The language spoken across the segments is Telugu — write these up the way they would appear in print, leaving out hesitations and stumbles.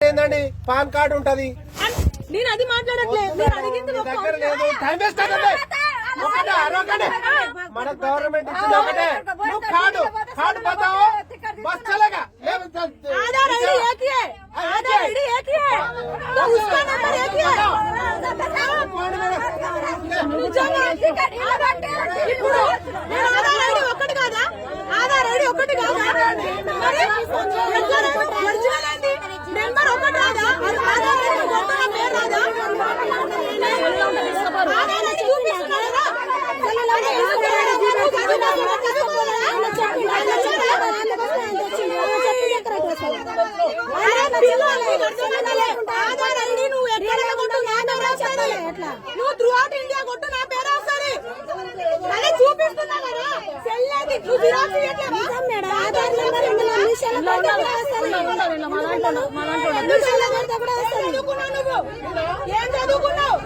ఏందండి పాన్ కార్డు ఉంటది. నేను అది మాట్లాడట్లేదు. నేను అడిగింది దగ్గర లేదు. టైం వేస్ట్ అవుతుంది. ఒకటే అరవకండి. మన గవర్నమెంట్ ఇచ్చింది ఒకటే. నువ్వు కార్డు बताओ बस चलेगा. आधार आईडी एक ही है. आधार आईडी एक ही है. तो उसका नंबर एक ही है. ఇప్పుడు నేను ఆధార్ ఐడి ఒక్కటి కాదా? ఆధార్ ఐడి ఒక్కటి కాదా? మరి ఒరిజినల్ ఏంటి? నెంబర్ ఒకటి రాదా? ఆధార్ ఐడి కొట్టడం పేరు రాదా? ఆధార్ ఐడి చూపిస్తున్నారా? ఆధార్ ఐడి నువ్వు ఎక్కడ కొట్టు నువ్వు త్రూ అవుట్ ఇండియా కొట్టు నా పేరు వస్తుంది. అదే చూపిస్తున్నా కదా సెల్లేది నువ్వు జిరాక్స్ ఏం చదువుకున్నావు?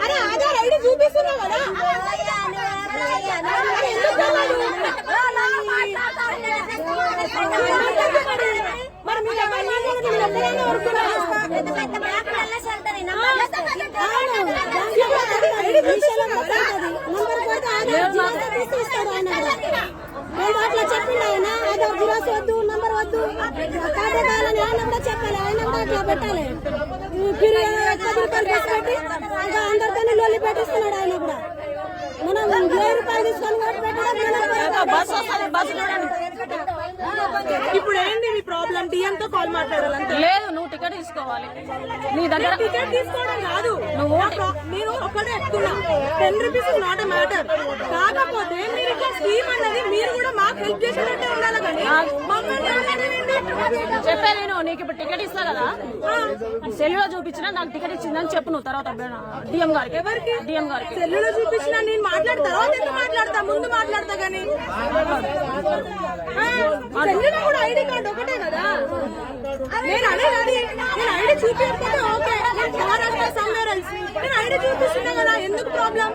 అరే ఆధార్ ఐడి చూపిస్తున్నావు కదా. మరి మీరు అట్లా చెప్పిండు ఆయన. ఆధార్ జిరాక్స్ వద్దు, నంబర్ వద్దు, ఖాతా కావాలని ఆయన కూడా చెప్పాలి. ఆయన కూడా అట్లా పెట్టాలి. 10 రూపాయలు పెట్టి అందరితో లొల్లి పెట్టిస్తున్నాడు ఆయన కూడా. మనం 1000 రూపాయలు తీసుకొని ఇప్పుడు ఏంది మీ ప్రాబ్లం? డిఎం తో కాల్ మాట్లాడాలంటే లేదు, నువ్వు టికెట్ తీసుకోవాలి. నీ దగ్గర టికెట్ తీసుకోవడం కాదు. నేను ఒకటే చెప్తున్నా, 10 rupees is not a matter. కాకపోతే మీరు ఇట్లా స్కీమ్ అన్నది మీరు కూడా మాకు హెల్ప్ చేసినట్టే ఉండాలి. కానీ చెప్పేది నీకు ఇప్పుడు టికెట్ ఇస్తా కదా, సెల్లులో చూపించినా నాకు టికెట్ ఇచ్చిందని చెప్పు నువ్వు. తర్వాత డిఎం గారికి. ఎవరికి? డిఎం గారికి. సెల్లులో చూపించినా నేను మాట్లాడతా, తర్వాత ఎందుకు మాట్లాడతా? ముందు మాట్లాడతా. కానీ సెల్లులో కూడా ఐడి కార్డు ఒకటే కదా. నేను అడగాలి, నేను ఐడి చూపించకపోతే ఓకే, మహారాష్ట్ర సమ్వేర్ ఎల్స్ నేను ఐడి చూపిస్తున్నా కదా, ఎందుకు ప్రాబ్లం?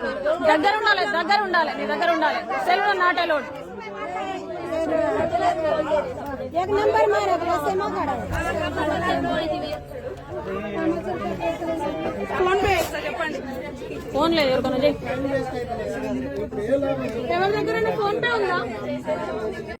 దగ్గర ఉండాలి, దగ్గర ఉండాలి, నీ దగ్గర ఉండాలి. సెల్లులో నాట్ అలౌడ్. एक नंबर मारे पैसे में खड़ा ఫోన్ పే చేస్తా, చెప్పండి. ఫోన్ లేదు ఎవరికన్నా చెయ్యి. ఎవరి దగ్గర ఫోన్ పే ఉందా?